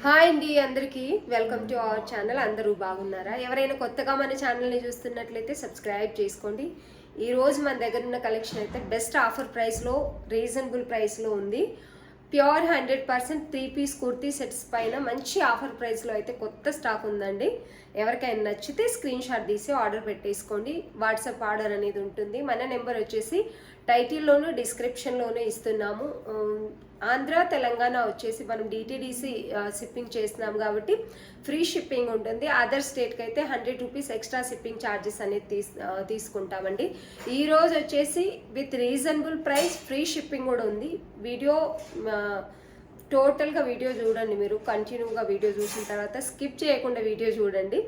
Hi అండి అందరికీ welcome to our channel. అందరూ బాగున్నారా? ఎవరైనా కొత్తగా మన ఛానల్ని చూస్తున్నట్లయితే సబ్స్క్రైబ్ చేసుకోండి. ఈరోజు మన దగ్గర ఉన్న కలెక్షన్ అయితే బెస్ట్ ఆఫర్ ప్రైస్లో, రీజనబుల్ ప్రైస్లో ఉంది. ప్యూర్ 100% 3-పీస్ కుర్తీ సెట్స్ పైన మంచి ఆఫర్ ప్రైస్లో అయితే కొత్త స్టాక్ ఉందండి. ఎవరికైనా నచ్చితే స్క్రీన్ షాట్ తీసి ఆర్డర్ పెట్టేసుకోండి. వాట్సాప్ ఆర్డర్ అనేది ఉంటుంది. మన నెంబర్ వచ్చేసి టైటిల్లోనూ డిస్క్రిప్షన్లోనూ ఇస్తున్నాము. ఆంధ్ర తెలంగాణ వచ్చేసి మనం డిటిడిసి షిప్పింగ్ చేస్తున్నాం కాబట్టి ఫ్రీ షిప్పింగ్ ఉంటుంది. అదర్ స్టేట్కి అయితే 100 రూపీస్ ఎక్స్ట్రా షిప్పింగ్ ఛార్జెస్ అనేది తీసుకుంటామండి. ఈరోజు వచ్చేసి with reasonable price free shipping కూడా ఉంది. వీడియో టోటల్గా వీడియో చూడండి. మీరు కంటిన్యూగా వీడియో చూసిన తర్వాత స్కిప్ చేయకుండా వీడియో చూడండి.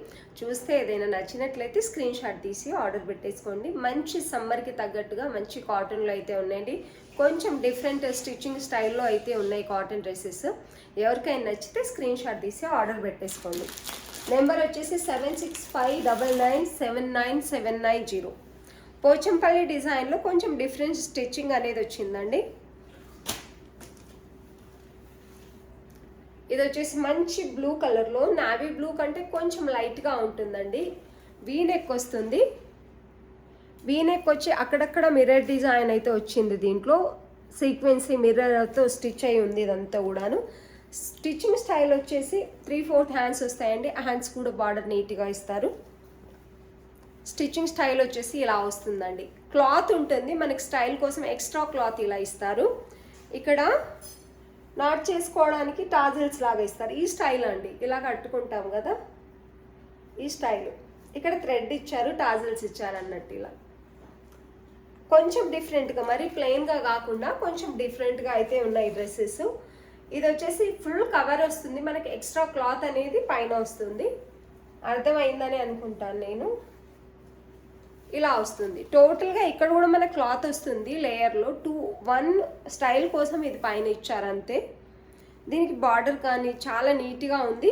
చూస్తే ఏదైనా నచ్చినట్లయితే స్క్రీన్ షాట్ తీసి ఆర్డర్ పెట్టేసుకోండి. మంచి సమ్మర్కి తగ్గట్టుగా మంచి కాటన్లో అయితే ఉన్నాయండి. కొంచెం డిఫరెంట్ స్టిచ్చింగ్ స్టైల్లో అయితే ఉన్నాయి కాటన్ డ్రెస్సెస్. ఎవరికైనా నచ్చితే స్క్రీన్ షాట్ తీసి ఆర్డర్ పెట్టేసుకోండి. నెంబర్ వచ్చేసి 7659979790. పోచంపల్లి డిజైన్లో కొంచెం డిఫరెంట్ స్టిచ్చింగ్ అనేది వచ్చిందండి. ఇది వచ్చేసి మంచి బ్లూ కలర్లో, నావీ బ్లూ కంటే కొంచెం లైట్గా ఉంటుందండి. వీనెక్ వస్తుంది. వీనెక్ వచ్చి అక్కడక్కడ మిర్రర్ డిజైన్ అయితే వచ్చింది. దీంట్లో సీక్వెన్సీ మిర్రర్తో స్టిచ్ అయి ఉంది. ఇదంతా కూడాను స్టిచ్చింగ్ స్టైల్ వచ్చేసి 3/4 హ్యాండ్స్ వస్తాయండి. హ్యాండ్స్ కూడా బార్డర్ నీట్గా ఇస్తారు. స్టిచ్చింగ్ స్టైల్ వచ్చేసి ఇలా వస్తుందండి. క్లాత్ ఉంటుంది, మనకి స్టైల్ కోసం ఎక్స్ట్రా క్లాత్ ఇలా ఇస్తారు. ఇక్కడ నాట్ చేసుకోవడానికి టాజిల్స్ లాగా ఇస్తారు. ఈ స్టైల్ అండి, ఇలా కట్టుకుంటాం కదా, ఈ స్టైల్. ఇక్కడ థ్రెడ్ ఇచ్చారు, టాజిల్స్ ఇచ్చారు అన్నట్టు. ఇలా కొంచెం డిఫరెంట్గా, మరి ప్లెయిన్గా కాకుండా కొంచెం డిఫరెంట్గా అయితే ఉన్నాయి డ్రెస్సెస్. ఇది వచ్చేసి ఫుల్ కవర్ వస్తుంది, మనకి ఎక్స్ట్రా క్లాత్ అనేది పైన వస్తుంది. అర్థమైందని అనుకుంటాను నేను. ఇలా వస్తుంది టోటల్గా. ఇక్కడ కూడా మన క్లాత్ వస్తుంది లేయర్లో. 1 స్టైల్ కోసం ఇది పైన ఇచ్చారు అంతే. దీనికి బార్డర్ కానీ చాలా నీట్గా ఉంది.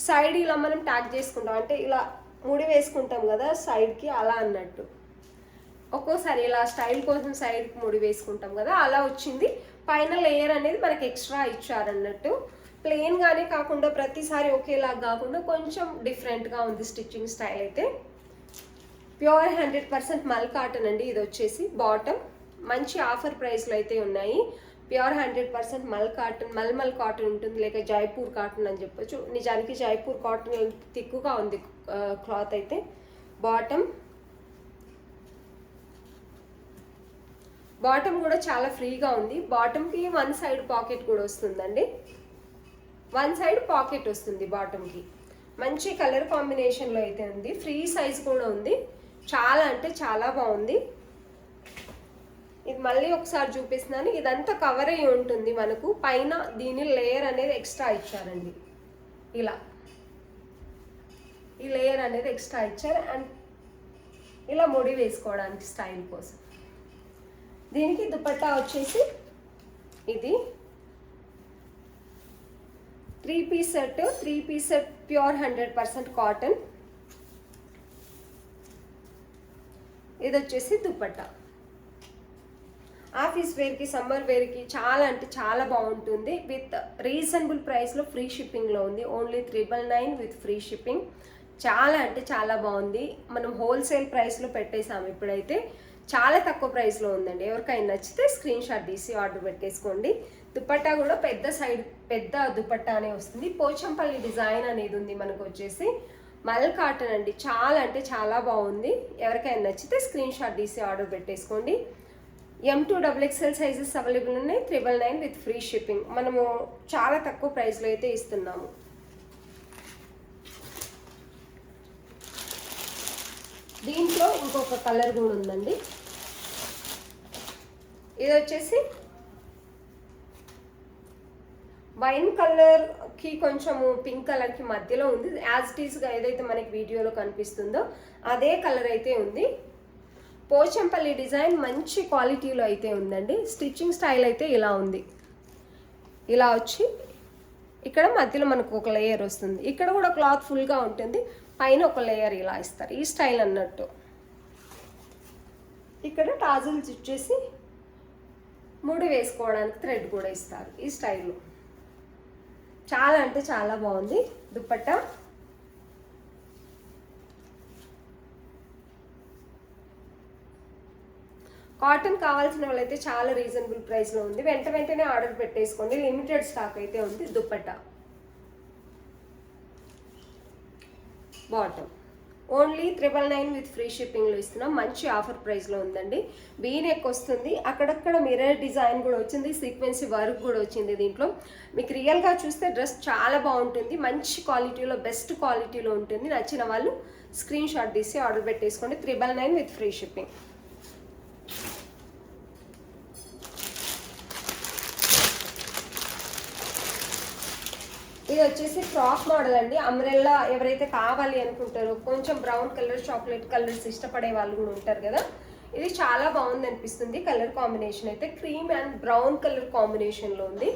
సైడ్ ఇలా మనం ట్యాగ్ చేసుకుంటాం, అంటే ఇలా ముడి వేసుకుంటాం కదా సైడ్కి, అలా అన్నట్టు. ఒక్కోసారి ఇలా స్టైల్ కోసం సైడ్కి ముడి వేసుకుంటాం కదా, అలా వచ్చింది. పైన లేయర్ అనేది మనకి ఎక్స్ట్రా ఇచ్చారన్నట్టు. ప్లెయిన్గానే కాకుండా ప్రతిసారి ఒకేలా కాకుండా కొంచెం డిఫరెంట్గా ఉంది స్టిచ్చింగ్ స్టైల్ అయితే. ప్యూర్ 100% మల్ కాటన్ అండి. ఇది వచ్చేసి బాటమ్ మంచి ఆఫర్ ప్రైస్లో అయితే ఉన్నాయి. ప్యూర్ 100% మల్ కాటన్, మల్మల్ కాటన్ ఉంటుంది, లేక జైపూర్ కాటన్ అని చెప్పొచ్చు. నిజానికి జైపూర్ కాటన్ తిక్కుగా ఉంది క్లాత్ అయితే. బాటమ్ కూడా చాలా ఫ్రీగా ఉంది. బాటమ్కి 1 సైడ్ పాకెట్ కూడా వస్తుందండి. 1 సైడ్ పాకెట్ వస్తుంది బాటమ్కి. మంచి కలర్ కాంబినేషన్లో అయితే ఉంది. ఫ్రీ సైజ్ కూడా ఉంది. చాలా అంటే చాలా బాగుంది. ఇది మళ్ళీ ఒకసారి చూపిస్తున్నాను. ఇదంతా కవర్ అయ్యి ఉంటుంది మనకు. పైన దీని లేయర్ అనేది ఎక్స్ట్రా ఇచ్చారండి. ఇలా ఈ లేయర్ అనేది ఎక్స్ట్రా ఇచ్చారు. అండ్ ఇలా ముడి వేసుకోవడానికి స్టైల్ కోసం. దీనికి దుపట్టా వచ్చేసి ఇది 3-పీస్ సెట్ ప్యూర్ 100% కాటన్. ఇది వచ్చేసి దుపట్టా. ఆఫీస్ వేర్కి, సమ్మర్ వేర్కి చాలా అంటే చాలా బాగుంటుంది. విత్ రీజనబుల్ ప్రైస్లో ఫ్రీ షిప్పింగ్లో ఉంది. Only 999 with free shipping. చాలా అంటే చాలా బాగుంది. మనం హోల్సేల్ ప్రైస్లో పెట్టేసాము. ఇప్పుడైతే చాలా తక్కువ ప్రైస్లో ఉందండి. ఎవరికైనా నచ్చితే స్క్రీన్ షాట్ తీసి ఆర్డర్ పెట్టేసుకోండి. దుపట్టా కూడా పెద్ద దుపట్టానే వస్తుంది. పోచంపల్లి డిజైన్ అనేది ఉంది మనకు వచ్చేసి. మల్ కాటన్ అండి. చాలా అంటే చాలా బాగుంది. ఎవరికైనా నచ్చితే స్క్రీన్ షాట్ తీసి ఆర్డర్ పెట్టేసుకోండి. M2 XXL సైజెస్ అవైలబుల్ ఉన్నాయి. 999 విత్ ఫ్రీ షిప్పింగ్. మనము చాలా తక్కువ ప్రైస్లో అయితే ఇస్తున్నాము. దీంట్లో ఇంకొక కలర్ కూడా ఉందండి. ఇది వచ్చేసి వైన్ కలర్కి కొంచెము పింక్ కలర్కి మధ్యలో ఉంది. యాజ్ ఇట్ ఈస్గా ఏదైతే మనకి వీడియోలో కనిపిస్తుందో అదే కలర్ అయితే ఉంది. పోచంపల్లి డిజైన్ మంచి క్వాలిటీలో అయితే ఉందండి. స్టిచ్చింగ్ స్టైల్ అయితే ఇలా ఉంది. ఇలా వచ్చి ఇక్కడ మధ్యలో మనకు ఒక లేయర్ వస్తుంది. ఇక్కడ కూడా క్లాత్ ఫుల్గా ఉంటుంది. పైన ఒక లేయర్ ఇలా ఇస్తారు. ఈ స్టైల్ అన్నట్టు. ఇక్కడ టాజిల్స్ ఇచ్చేసి ముడి వేసుకోవడానికి థ్రెడ్ కూడా ఇస్తారు ఈ స్టైల్లో. చాలా అంటే చాలా బాగుంది దుపట్టా. కాటన్ కావాల్సిన వాళ్ళైతే చాలా రీజనబుల్ ప్రైస్లో ఉంది. వెంటనే ఆర్డర్ పెట్టేసుకోండి. లిమిటెడ్ స్టాక్ అయితే ఉంది. Dupatta bottom only 999 with free షిప్పింగ్లో ఇస్తున్నాం. మంచి ఆఫర్ ప్రైస్లో ఉందండి. వీ నెక్ వస్తుంది, అక్కడక్కడ మిర్రర్ డిజైన్ కూడా వచ్చింది, సీక్వెన్సీ వర్క్ కూడా వచ్చింది. దీంట్లో మీకు రియల్గా చూస్తే డ్రెస్ చాలా బాగుంటుంది. మంచి క్వాలిటీలో, బెస్ట్ క్వాలిటీలో ఉంటుంది. నచ్చిన వాళ్ళు స్క్రీన్ షాట్ తీసి ఆర్డర్ పెట్టేసుకోండి. 999 విత్ ఫ్రీ షిప్పింగ్. ఇది వచ్చేసి ఫ్రాక్ మోడల్ అండి. అంబ్రెల్లా ఎవరైతే కావాలి అనుకుంటారో, కొంచెం బ్రౌన్ కలర్, చాక్లెట్ కలర్స్ ఇష్టపడే వాళ్ళు కూడా ఉంటారు కదా. ఇది చాలా బాగుంది అనిపిస్తుంది. కలర్ కాంబినేషన్ అయితే క్రీమ్ అండ్ బ్రౌన్ కలర్ కాంబినేషన్లో ఉంది.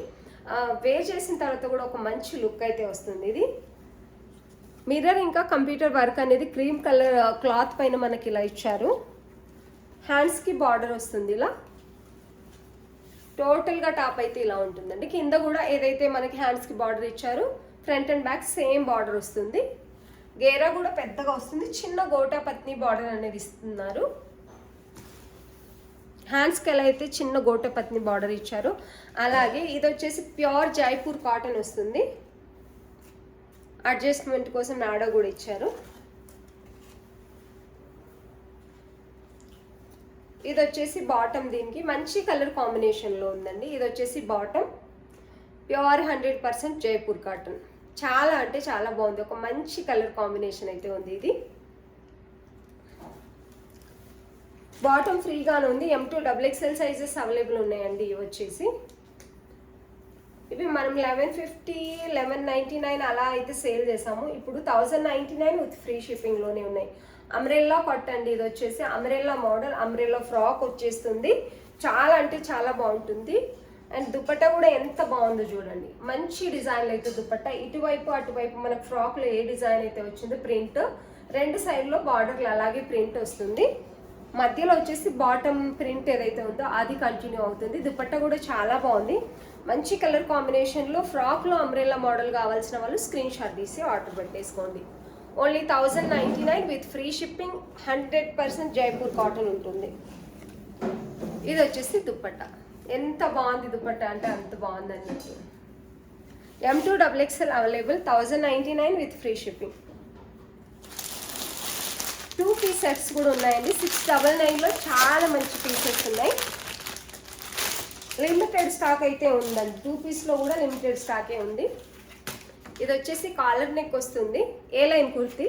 వేర్ చేసిన తర్వాత కూడా ఒక మంచి లుక్ అయితే వస్తుంది. ఇది మిర్రర్ ఇంకా కంప్యూటర్ వర్క్ అనేది క్రీమ్ కలర్ క్లాత్ పైన మనకి ఇలా ఇచ్చారు. హ్యాండ్స్కి బార్డర్ వస్తుంది ఇలా. టోటల్గా టాప్ అయితే ఇలా ఉంటుందండి. కింద కూడా ఏదైతే మనకి హ్యాండ్స్కి బార్డర్ ఇచ్చారో front and back same border వస్తుంది. గేరా కూడా పెద్దగా వస్తుంది. చిన్న గోటా పత్ని బార్డర్ అనేది ఇస్తున్నారు. హ్యాండ్స్కి ఎలా అయితే చిన్న గోటా పత్ని బార్డర్ ఇచ్చారో అలాగే ఇది వచ్చేసి ప్యూర్ జైపూర్ కాటన్ వస్తుంది. అడ్జస్ట్మెంట్ కోసం నాడా కూడా ఇచ్చారు. ఇది వచ్చేసి బాటమ్. దీనికి మంచి కలర్ కాంబినేషన్లో ఉందండి. ఇది వచ్చేసి బాటమ్ ప్యూర్ 100% జైపూర్ కాటన్. చాలా అంటే చాలా బాగుంది. ఒక మంచి కలర్ కాంబినేషన్ అయితే ఉంది. ఇది బాటమ్ ఫ్రీగానే ఉంది. M2 XXL సైజెస్ అవైలబుల్ ఉన్నాయండి. ఇవి వచ్చేసి ఇవి మనం 1150, 1199 అలా అయితే సేల్ చేసాము. ఇప్పుడు 1099 విత్ ఫ్రీ షిప్పింగ్లోనే ఉన్నాయి. అంబ్రెల్లా కట్ అండి. ఇది వచ్చేసి అంబ్రెల్లా మోడల్, అంబ్రెల్లా ఫ్రాక్ వచ్చేస్తుంది. చాలా అంటే చాలా బాగుంటుంది. అండ్ దుపట్టా కూడా ఎంత బాగుందో చూడండి. మంచి డిజైన్లు అయితే దుపట్టా. ఇటువైపు అటువైపు మనకు ఫ్రాక్లో ఏ డిజైన్ అయితే వచ్చిందో ప్రింట్, రెండు సైడ్లో బార్డర్లు అలాగే ప్రింట్ వస్తుంది. మధ్యలో వచ్చేసి బాటమ్ ప్రింట్ ఏదైతే ఉందో అది కంటిన్యూ అవుతుంది. దుపట్టా కూడా చాలా బాగుంది. మంచి కలర్ కాంబినేషన్లో ఫ్రాక్లో అంబ్రెల్లా మోడల్ కావాల్సిన వాళ్ళు స్క్రీన్ షాట్ తీసి ఆర్డర్ పెట్టేసుకోండి. Only 1099 with free shipping. 100% Jaipur cotton ఉంటుంది. ఇది వచ్చేసి దుపట్టా. ఎంత బాగుంది దుపట్టా అంటే అంత బాగుంది అన్నట్టు. M2 XXL available. 1099 with free shipping. 2 piece sets కూడా ఉన్నాయండి. 699లో చాలా మంచి పీసెస్ ఉన్నాయి. లిమిటెడ్ స్టాక్ అయితే ఉందండి. 2 పీస్లో కూడా లిమిటెడ్ స్టాకే ఉంది. ఇది వచ్చేసి కాలర్ నెక్ వస్తుంది. ఏ లైన్ కుర్తి.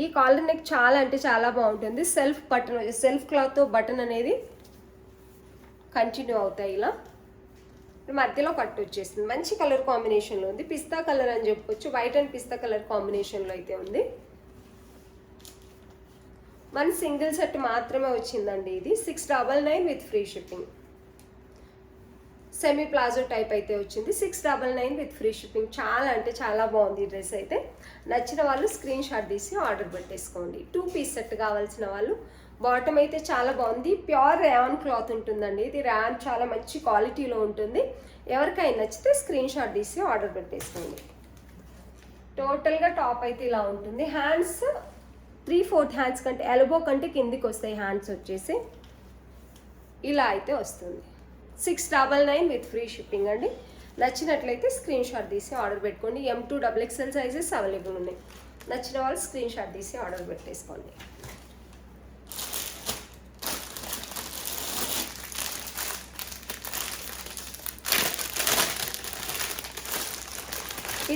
ఈ కాలర్ నెక్ చాలా అంటే చాలా బాగుంటుంది. సెల్ఫ్ బటన్, సెల్ఫ్ క్లాత్తో బటన్ అనేది కంటిన్యూ అవుతాయి. ఇలా మధ్యలో కట్ వచ్చేస్తుంది. మంచి కలర్ కాంబినేషన్లో ఉంది. పిస్తా కలర్ అని చెప్పొచ్చు. వైట్ అండ్ పిస్తా కలర్ కాంబినేషన్లో అయితే ఉంది. మన సింగిల్ సెట్ మాత్రమే వచ్చిందండి. ఇది 699 with free shipping. Semi palazzo type అయితే వచ్చింది. 699 విత్ ఫ్రీ షిప్పింగ్. చాలా అంటే చాలా బాగుంది ఈ డ్రెస్ అయితే. నచ్చిన వాళ్ళు స్క్రీన్ షాట్ తీసి ఆర్డర్ పెట్టేసుకోండి. 2 పీస్ సెట్ కావాల్సిన వాళ్ళు. బాటమ్ అయితే చాలా బాగుంది. ప్యూర్ ర్యాన్ క్లాత్ ఉంటుందండి. ఇది ర్యాన్ చాలా మంచి క్వాలిటీలో ఉంటుంది. ఎవరికైనా నచ్చితే స్క్రీన్ షాట్ తీసి ఆర్డర్ పెట్టేసుకోండి. టోటల్గా టాప్ అయితే ఇలా ఉంటుంది. హ్యాండ్స్ 3/4 హ్యాండ్స్ కంటే, ఎల్బో కంటే కిందికి వస్తాయి హ్యాండ్స్ వచ్చేసి. ఇలా అయితే వస్తుంది. 699 విత్ ఫ్రీ షిప్పింగ్ అండి. నచ్చినట్లయితే స్క్రీన్ షాట్ తీసి ఆర్డర్ పెట్టుకోండి. M2 XXL సైజెస్ అవైలబుల్ ఉన్నాయి. నచ్చిన వాళ్ళు స్క్రీన్ షాట్ తీసి ఆర్డర్ పెట్టేసుకోండి.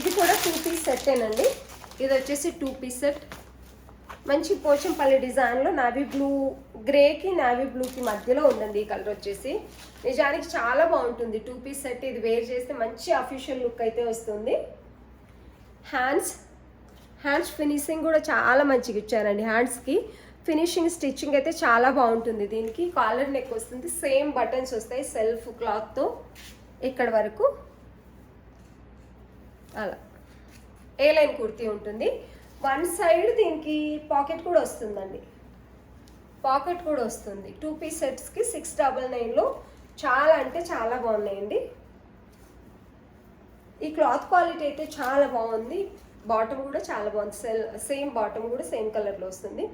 ఇది కూడా 2 పీస్ సెట్టేనండి. ఇది వచ్చేసి 2 పీస్ సెట్. మంచి పోచంపల్లి డిజైన్లో నావీ బ్లూ, గ్రేకి నావీ బ్లూకి మధ్యలో ఉందండి ఈ కలర్ వచ్చేసి. నిజానికి చాలా బాగుంటుంది 2 పీస్ సెట్. ఇది వేర్ చేస్తే మంచి అఫీషియల్ లుక్ అయితే వస్తుంది. హ్యాండ్స్ ఫినిషింగ్ కూడా చాలా మంచిగా ఇచ్చారండి. హ్యాండ్స్కి ఫినిషింగ్, స్టిచ్చింగ్ అయితే చాలా బాగుంటుంది. దీనికి కాలర్ నెక్ వస్తుంది. సేమ్ బటన్స్ వస్తాయి సెల్ఫ్ క్లాత్తో ఇక్కడ వరకు. అలా ఏ లైన్ కుర్తీ ఉంటుంది. వన్ సైడ్ దీనికి పాకెట్ కూడా వస్తుందండి. పాకెట్ కూడా వస్తుంది. 2 పీస్ సెట్స్కి 699లో చాలా అంటే చాలా బాగున్నాయండి. ఈ క్లాత్ క్వాలిటీ అయితే చాలా బాగుంది. బాటమ్ కూడా చాలా బాగుంది. సేమ్ బాటమ్ కూడా సేమ్ కలర్లో వస్తుంది.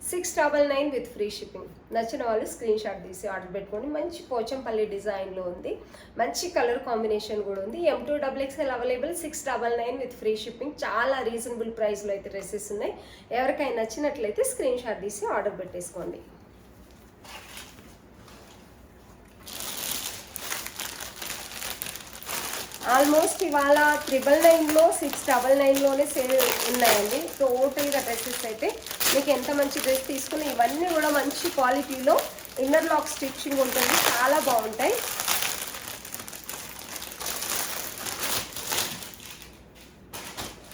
699 విత్ ఫ్రీ షిప్పింగ్. నచ్చిన వాళ్ళు స్క్రీన్ షాట్ తీసి ఆర్డర్ పెట్టుకోండి. మంచి పోచంపల్లి డిజైన్లో ఉంది. మంచి కలర్ కాంబినేషన్ కూడా ఉంది. M2XXL available. 699 with free shipping. చాలా రీజనబుల్ ప్రైస్లో అయితే డ్రెస్సెస్ ఉన్నాయి. ఎవరికైనా నచ్చినట్లయితే స్క్రీన్ షాట్ తీసి ఆర్డర్ పెట్టేసుకోండి. ఆల్మోస్ట్ ఇవాళ 999లో 699లోనే సేల్ ఉన్నాయండి. టోటల్గా డ్రెస్సెస్ అయితే మీకు ఎంత మంచి డ్రెస్ తీసుకుని ఇవన్నీ కూడా మంచి క్వాలిటీలో ఇన్నర్ లాక్ స్టిచ్చింగ్ ఉంటుంది. చాలా బాగుంటాయి.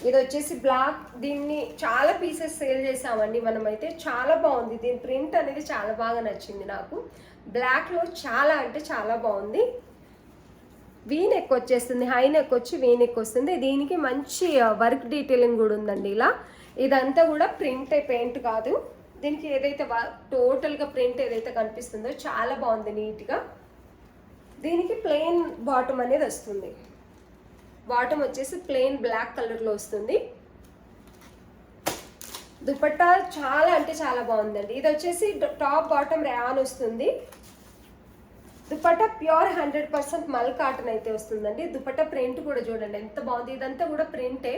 ఇది వచ్చేసి బ్లాక్. దీన్ని చాలా పీసెస్ సేల్ చేసామండి మనమైతే. చాలా బాగుంది. దీని ప్రింట్ అనేది చాలా బాగా నచ్చింది నాకు. బ్లాక్లో చాలా అంటే చాలా బాగుంది. వీ నెక్ వచ్చేస్తుంది. హై నెక్ వచ్చి వీ నెక్ వస్తుంది. దీనికి మంచి వర్క్ డీటెయిలింగ్ కూడా ఉందండి. ఇలా ఇదంతా కూడా ప్రింటే, పెయింట్ కాదు. దీనికి ఏదైతే టోటల్గా ప్రింట్ ఏదైతే కనిపిస్తుందో చాలా బాగుంది నీట్గా. దీనికి ప్లెయిన్ బాటమ్ అనేది వస్తుంది. బాటమ్ వచ్చేసి ప్లెయిన్ బ్లాక్ కలర్లో వస్తుంది. దుపట్టా చాలా అంటే చాలా బాగుందండి. ఇది వచ్చేసి టాప్ బాటమ్ రేయాన్ వస్తుంది. దుపట్టా ప్యూర్ 100% మల్ కాటన్ అయితే వస్తుందండి. దుపట్టా ప్రింట్ కూడా చూడండి ఎంత బాగుంది. ఇదంతా కూడా ప్రింటే,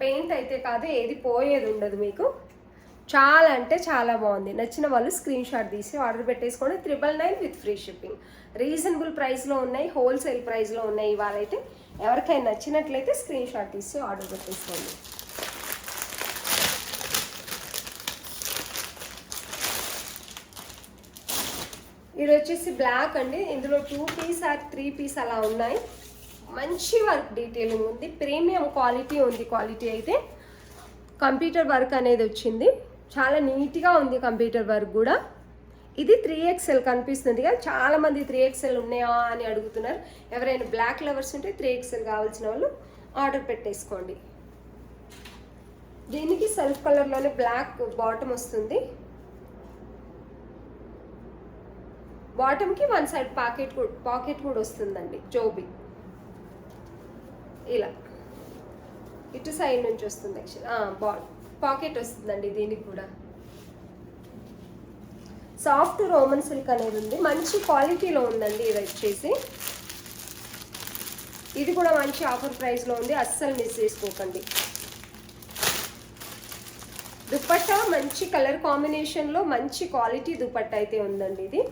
పెయింట్ అయితే కాదు. ఏది పోయేది ఉండదు మీకు. చాలా అంటే చాలా బాగుంది. నచ్చిన వాళ్ళు స్క్రీన్ షాట్ తీసి ఆర్డర్ పెట్టేసుకోండి. 999 విత్ ఫ్రీ షిప్పింగ్. రీజనబుల్ ప్రైస్లో ఉన్నాయి. హోల్సేల్ ప్రైస్లో ఉన్నాయి. ఇవాళ అయితే ఎవరికైనా నచ్చినట్లయితే స్క్రీన్ షాట్ తీసి ఆర్డర్ పెట్టేసుకోండి. ఇది వచ్చేసి బ్లాక్ అండి. ఇందులో 2 పీస్ ఆర్ 3 పీస్ అలా ఉన్నాయి. మంచి వర్క్ డీటెయిలింగ్ ఉంది. ప్రీమియం క్వాలిటీ ఉంది. క్వాలిటీ అయితే కంప్యూటర్ వర్క్ అనేది వచ్చింది. చాలా నీట్గా ఉంది కంప్యూటర్ వర్క్ కూడా. ఇది 3XL కనిపిస్తుంది కదా. చాలామంది 3XL ఉన్నాయా అని అడుగుతున్నారు. ఎవరైనా బ్లాక్ లవర్స్ ఉంటే 3XL కావాల్సిన వాళ్ళు ఆర్డర్ పెట్టేసుకోండి. దీనికి సెల్ఫ్ కలర్లోనే బ్లాక్ బాటమ్ వస్తుంది. బాటమ్కి 1 సైడ్ పాకెట్ కూడా వస్తుందండి. జోబీ ఇలా ఇటు సైడ్ నుంచి వస్తుంది. యాక్చువల్ పాకెట్ వస్తుందండి దీనికి కూడా. సాఫ్ట్ రోమన్ సిల్క్ అనేది ఉంది. మంచి క్వాలిటీలో ఉందండి. ఇది వచ్చేసి ఇది కూడా మంచి ఆఫర్ ప్రైస్లో ఉంది. అస్సలు మిస్ చేసుకోకండి. దుపట్టా మంచి కలర్ కాంబినేషన్లో మంచి క్వాలిటీ దుపట్టా అయితే ఉందండి.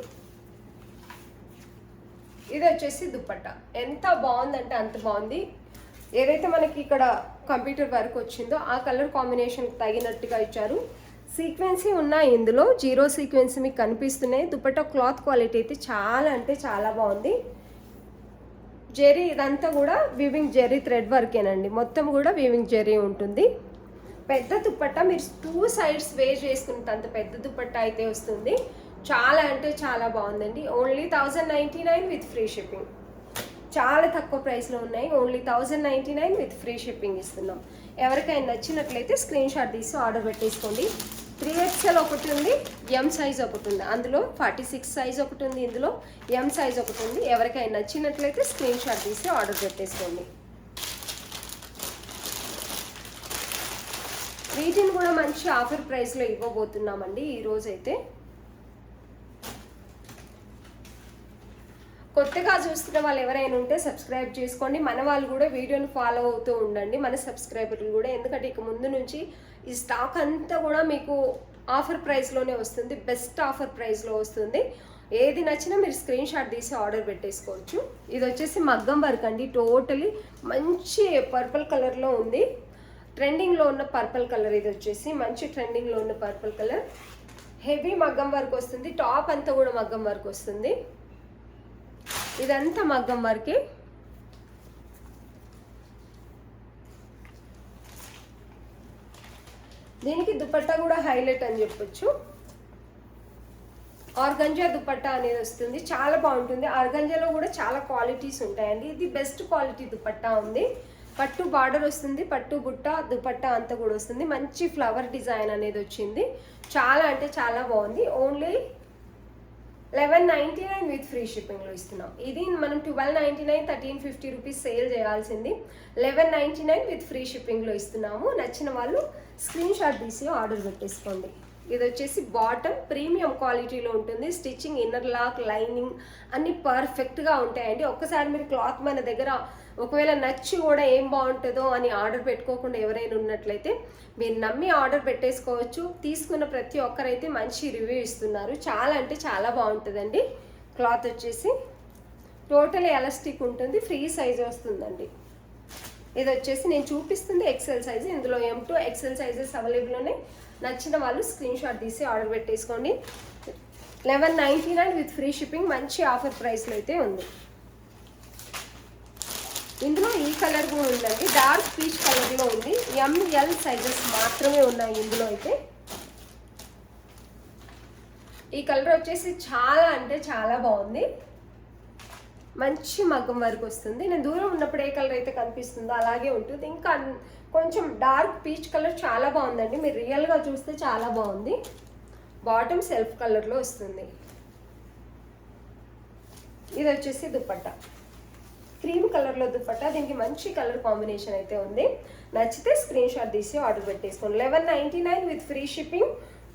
ఇది వచ్చేసి దుపట్టా. ఎంత బాగుందంటే అంత బాగుంది. ఏదైతే మనకి ఇక్కడ కంప్యూటర్ వర్క్ వచ్చిందో ఆ కలర్ కాంబినేషన్ తగినట్టుగా ఇచ్చారు. సీక్వెన్సీ ఉన్నాయి. ఇందులో 0 సీక్వెన్స్ మీకు కనిపిస్తున్నాయి. దుపట్టా క్లాత్ క్వాలిటీ అయితే చాలా అంటే చాలా బాగుంది. జెరీ ఇదంతా కూడా వీవింగ్ జెరీ థ్రెడ్ వర్కేనండి. మొత్తం కూడా వీవింగ్ జెరీ ఉంటుంది. పెద్ద దుపట్టా. మీరు 2 సైడ్స్ వేర్ చేసుకున్నంత పెద్ద దుపట్టా అయితే వస్తుంది. చాలా అంటే చాలా బాగుందండి. Only 1099 with free shipping. చాలా తక్కువ ప్రైస్లో ఉన్నాయి. ఓన్లీ 1099 విత్ ఫ్రీ షిప్పింగ్ ఇస్తున్నాం. ఎవరికైనా నచ్చినట్లయితే స్క్రీన్ షాట్ తీసి ఆర్డర్ పెట్టేసుకోండి. 3XL ఒకటి ఉంది. M సైజ్ ఒకటి ఉంది. అందులో 46 సైజ్ ఒకటి ఉంది. ఇందులో M సైజ్ ఒకటి ఉంది. ఎవరికైనా నచ్చినట్లయితే స్క్రీన్ షాట్ తీసి ఆర్డర్ పెట్టేసుకోండి. వీటిని కూడా మంచి ఆఫర్ ప్రైస్లో ఇవ్వబోతున్నామండి ఈరోజైతే. కొత్తగా చూస్తున్న వాళ్ళు ఎవరైనా ఉంటే సబ్స్క్రైబ్ చేసుకోండి. మన వాళ్ళు కూడా వీడియోని ఫాలో అవుతూ ఉండండి, మన సబ్స్క్రైబర్లు కూడా. ఎందుకంటే ఇక ముందు నుంచి ఈ స్టాక్ అంతా కూడా మీకు ఆఫర్ ప్రైస్లోనే వస్తుంది. బెస్ట్ ఆఫర్ ప్రైస్లో వస్తుంది. ఏది నచ్చినా మీరు స్క్రీన్ షాట్ తీసి ఆర్డర్ పెట్టేసుకోవచ్చు. ఇది వచ్చేసి మగ్గం వర్క్ అండి. టోటలీ మంచి పర్పుల్ కలర్లో ఉంది. ట్రెండింగ్లో ఉన్న పర్పుల్ కలర్. ఇది వచ్చేసి మంచి ట్రెండింగ్లో ఉన్న పర్పుల్ కలర్. హెవీ మగ్గం వర్క్ వస్తుంది. టాప్ అంతా కూడా మగ్గం వర్క్ వస్తుంది. ఇదంతా మగ్గం వర్కే. దీనికి దుపట్టా కూడా హైలైట్ అని చెప్పొచ్చు. ఆర్గంజా దుపట్టా అనేది వస్తుంది. చాలా బాగుంటుంది. ఆర్గంజాలో కూడా చాలా క్వాలిటీస్ ఉంటాయండి. ఇది బెస్ట్ క్వాలిటీ దుపట్టా ఉంది. పట్టు బార్డర్ వస్తుంది. పట్టు బుట్ట దుపట్టా అంతా కూడా వస్తుంది. మంచి ఫ్లవర్ డిజైన్ అనేది వచ్చింది. చాలా అంటే చాలా బాగుంది. ఓన్లీ 1199 విత్ ఫ్రీ షిప్పింగ్లో ఇస్తున్నాం. ఇది మనం 1299 1350 రూపీస్ సేల్ చేయాల్సింది 1199 విత్ ఫ్రీ షిప్పింగ్లో ఇస్తున్నాము. నచ్చిన వాళ్ళు స్క్రీన్ షాట్ తీసి ఆర్డర్ పెట్టేసుకోండి. ఇది వచ్చేసి బాటమ్ ప్రీమియం క్వాలిటీలో ఉంటుంది. స్టిచ్చింగ్, ఇన్నర్ లాక్, లైనింగ్ అన్నీ పర్ఫెక్ట్గా ఉంటాయండి. ఒక్కసారి మీరు క్లాత్ మన దగ్గర ఒకవేళ నచ్చి కూడా ఏం బాగుంటుందో అని ఆర్డర్ పెట్టుకోకుండా ఎవరైనా ఉన్నట్లయితే మీరు నమ్మి ఆర్డర్ పెట్టేసుకోవచ్చు. తీసుకున్న ప్రతి ఒక్కరైతే మంచి రివ్యూ ఇస్తున్నారు. చాలా అంటే చాలా బాగుంటుందండి. క్లాత్ వచ్చేసి టోటల్ ఎలాస్టిక్ ఉంటుంది, ఫ్రీ సైజ్ వస్తుందండి. ఇది వచ్చేసి నేను చూపిస్తుంది ఎక్సెల్ సైజ్. ఇందులో M2 XL సైజెస్ అవైలబుల్ ఉన్నాయి. నచ్చిన వాళ్ళు స్క్రీన్ షాట్ తీసి ఆర్డర్ పెట్టేసుకోండి. 1199 విత్ ఫ్రీ షిప్పింగ్ మంచి ఆఫర్ ప్రైస్లో అయితే ఉంది. ఇందులో ఈ కలర్ కూడా ఉందండి, డార్క్ పీచ్ కలర్లో ఉంది. ML సైజెస్ మాత్రమే ఉన్నాయి ఇందులో అయితే. ఈ కలర్ వచ్చేసి చాలా అంటే చాలా బాగుంది. మంచి మగ్గం వరకు వస్తుంది. నేను దూరం ఉన్నప్పుడు ఏ కలర్ అయితే కనిపిస్తుందో అలాగే ఉంటుంది. ఇంకా కొంచెం డార్క్ పీచ్ కలర్ చాలా బాగుందండి. మీరు రియల్గా చూస్తే చాలా బాగుంది. బాటమ్ సెల్ఫ్ కలర్లో వస్తుంది. ఇది వచ్చేసి దుపట్టా, క్రీమ్ కలర్లో దుపట్టా. దీనికి మంచి కలర్ కాంబినేషన్ అయితే ఉంది. నచ్చితే స్క్రీన్ షాట్ తీసి ఆర్డర్ పెట్టేసుకోండి. 1199 విత్ ఫ్రీ షిప్పింగ్.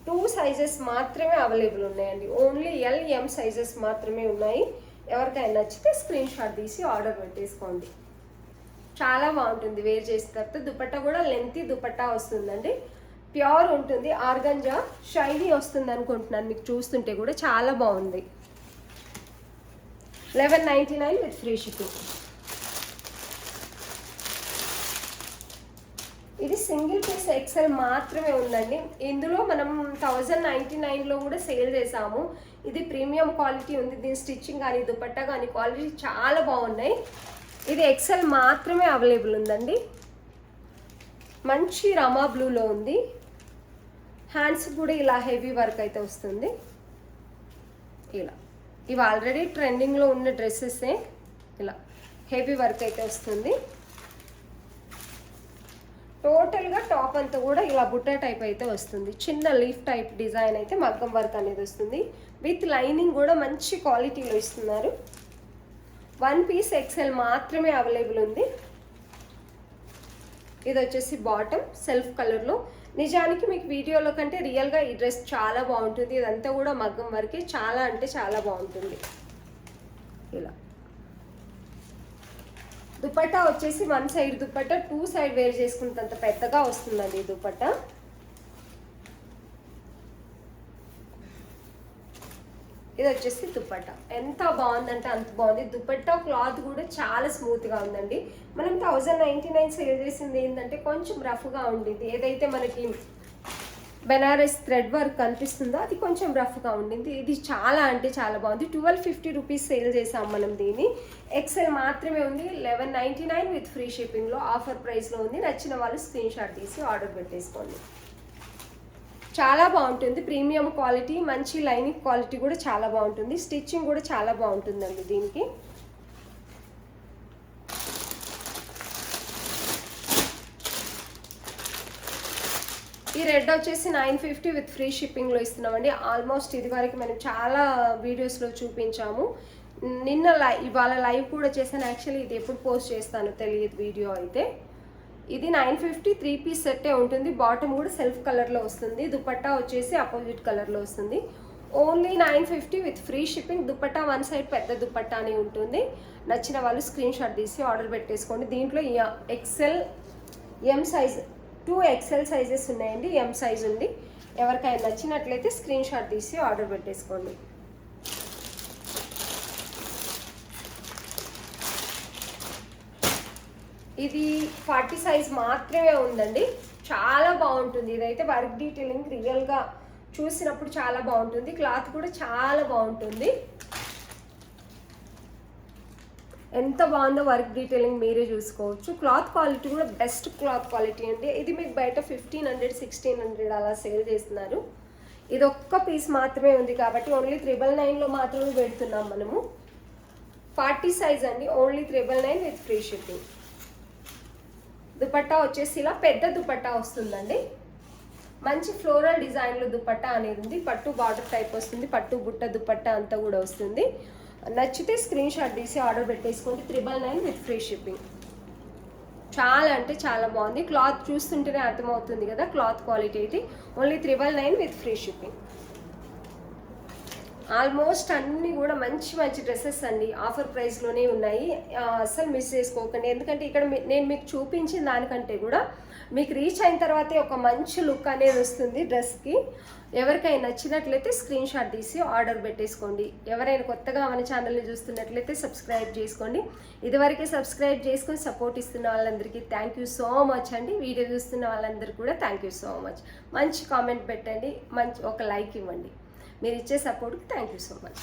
2 సైజెస్ మాత్రమే అవైలబుల్ ఉన్నాయండి. ఓన్లీ LM సైజెస్ మాత్రమే ఉన్నాయి. ఎవరికైనా నచ్చితే స్క్రీన్ షాట్ తీసి ఆర్డర్ పెట్టేసుకోండి. చాలా బాగుంటుంది వేర్ చేసిన తర్వాత. దుపట్టా కూడా లెంతీ దుపట్టా వస్తుందండి. ప్యూర్ ఉంటుంది, ఆర్గంజా షైనీ వస్తుంది అనుకుంటున్నాను. మీకు చూస్తుంటే కూడా చాలా బాగుంది. 1199 విత్ ఫ్రీ షిప్పింగ్. ఇది సింగిల్ పీస్ XL మాత్రమే ఉందండి. ఇందులో మనం 1099లో కూడా సేల్ చేసాము. ఇది ప్రీమియం క్వాలిటీ ఉంది. దీని స్టిచ్చింగ్ కానీ దుపట్టా కానీ క్వాలిటీ చాలా బాగున్నాయి. ఇది XL మాత్రమే అవైలబుల్ ఉందండి. మంచి రమా బ్లూలో ఉంది. హ్యాండ్స్ కూడా ఇలా హెవీ వర్క్ అయితే వస్తుంది. ఇలా ఇవి ఆల్రెడీ ట్రెండింగ్లో ఉన్న డ్రెస్సెసే. ఇలా హెవీ వర్క్ అయితే వస్తుంది. టోటల్గా టాప్ అంతా కూడా ఇలా బుట్ట టైప్ అయితే వస్తుంది. చిన్న లీఫ్ టైప్ డిజైన్ అయితే మగ్గం వర్క్ అనేది వస్తుంది. విత్ లైనింగ్ కూడా మంచి క్వాలిటీలో ఇస్తున్నారు. 1 పీస్ XL మాత్రమే అవైలబుల్ ఉంది. ఇది వచ్చేసి బాటమ్ సెల్ఫ్ కలర్లో. నిజానికి మీకు వీడియోలో కంటే రియల్గా ఈ డ్రెస్ చాలా బాగుంటుంది. ఇదంతా కూడా మగ్గం వరకే, చాలా అంటే చాలా బాగుంటుంది. ఇలా దుపట్టా వచ్చేసి 1 సైడ్ దుపట్టా, 2 సైడ్ వేర్ చేసుకున్నంత పెద్దగా వస్తుందండి ఈ దుపట్టా. ఇది వచ్చేసి దుపట్టా. ఎంత బాగుందంటే అంత బాగుంది. దుపట్టా క్లాత్ కూడా చాలా స్మూత్గా ఉందండి. మనం 1099 సేల్ చేసింది ఏంటంటే కొంచెం రఫ్గా ఉండింది. ఏదైతే మనకి బెనారస్ థ్రెడ్ వర్క్ కనిపిస్తుందో అది కొంచెం రఫ్గా ఉండింది. ఇది చాలా అంటే చాలా బాగుంది. 1250 రూపీస్ సేల్ చేసాం మనం దీన్ని. XL మాత్రమే ఉంది. 1199 విత్ ఫ్రీ షిప్పింగ్లో ఆఫర్ ప్రైస్లో ఉంది. నచ్చిన వాళ్ళు స్క్రీన్ షాట్ తీసి ఆర్డర్ పెట్టేసుకోండి. చాలా బాగుంటుంది. ప్రీమియం క్వాలిటీ, మంచి లైనింగ్ క్వాలిటీ కూడా చాలా బాగుంటుంది. స్టిచ్చింగ్ కూడా చాలా బాగుంటుందండి దీనికి. ఈ రెడ్ వచ్చేసి 950 విత్ ఫ్రీ షిప్పింగ్లో ఇస్తున్నామండి. ఆల్మోస్ట్ ఇది వరకు మనం చాలా వీడియోస్లో చూపించాము. ఇవాళ లైవ్ కూడా చేశాను. యాక్చువల్లీ ఇది ఎప్పుడు పోస్ట్ చేస్తానో తెలియదు వీడియో అయితే. ఇది 950 3 పీస్ సెట్టే ఉంటుంది. బాటమ్ కూడా సెల్ఫ్ కలర్లో వస్తుంది. దుపట్టా వచ్చేసి అపోజిట్ కలర్లో వస్తుంది. Only 950 with free shipping. Dupatta 1 side పెద్ద దుపట్టా అని ఉంటుంది. నచ్చిన వాళ్ళు స్క్రీన్ షాట్ తీసి ఆర్డర్ పెట్టేసుకోండి. దీంట్లో XL M size 2 XL sizes ఉన్నాయండి. M సైజ్ ఉంది. ఎవరికైనా నచ్చినట్లయితే స్క్రీన్ షాట్ తీసి ఆర్డర్ పెట్టేసుకోండి. ఇది 40 సైజ్ మాత్రమే ఉందండి. చాలా బాగుంటుంది. ఇదైతే వర్క్ డీటెయిలింగ్ రియల్గా చూసినప్పుడు చాలా బాగుంటుంది. క్లాత్ కూడా చాలా బాగుంటుంది. ఎంత బాగుందో వర్క్ డీటెయిలింగ్ మీరే చూసుకోవచ్చు. క్లాత్ క్వాలిటీ కూడా బెస్ట్ క్లాత్ క్వాలిటీ అండి. ఇది మీకు బయట 1500 1600 అలా సేల్ చేస్తున్నారు. ఇది ఒక్క పీస్ మాత్రమే ఉంది కాబట్టి ఓన్లీ 999లో మాత్రమే పెడుతున్నాం మనము. 40 సైజ్ అండి. Only 999 with free shipping. Dupatta వచ్చేసి ఇలా పెద్ద దుపట్టా వస్తుందండి. మంచి ఫ్లోరల్ డిజైన్లో దుపట్టా అనేది ఉంది. పట్టు బార్డర్ టైప్ వస్తుంది, పట్టు బుట్ట దుపట్టా అంతా కూడా వస్తుంది. నచ్చితే స్క్రీన్ షాట్ తీసి ఆర్డర్ పెట్టేసుకోండి. 999 విత్ ఫ్రీ షిప్పింగ్. చాలా అంటే చాలా బాగుంది. క్లాత్ చూస్తుంటేనే అర్థమవుతుంది కదా క్లాత్ క్వాలిటీ అయితే. Only 999 with free shipping. Almost అన్నీ కూడా మంచి మంచి డ్రెస్సెస్ అండి, ఆఫర్ ప్రైస్లోనే ఉన్నాయి. అస్సలు మిస్ చేసుకోకండి. ఎందుకంటే ఇక్కడ నేను మీకు చూపించిన దానికంటే కూడా మీకు రీచ్ అయిన తర్వాతే ఒక మంచి లుక్ అనేది వస్తుంది డ్రెస్కి. ఎవరికైనా నచ్చినట్లయితే స్క్రీన్ షాట్ తీసి ఆర్డర్ పెట్టేసుకోండి. ఎవరైనా కొత్తగా మన ఛానల్ని చూస్తున్నట్లయితే సబ్స్క్రైబ్ చేసుకోండి. ఇదివరకే సబ్స్క్రైబ్ చేసుకొని సపోర్ట్ ఇస్తున్న వాళ్ళందరికీ థ్యాంక్ యూ సో మచ్ అండి. వీడియో చూస్తున్న వాళ్ళందరికీ కూడా థ్యాంక్ యూ సో మచ్. మంచి కామెంట్ పెట్టండి, మంచి ఒక లైక్ ఇవ్వండి. మీరు ఇచ్చే సపోర్ట్కి థ్యాంక్ యూ సో మచ్.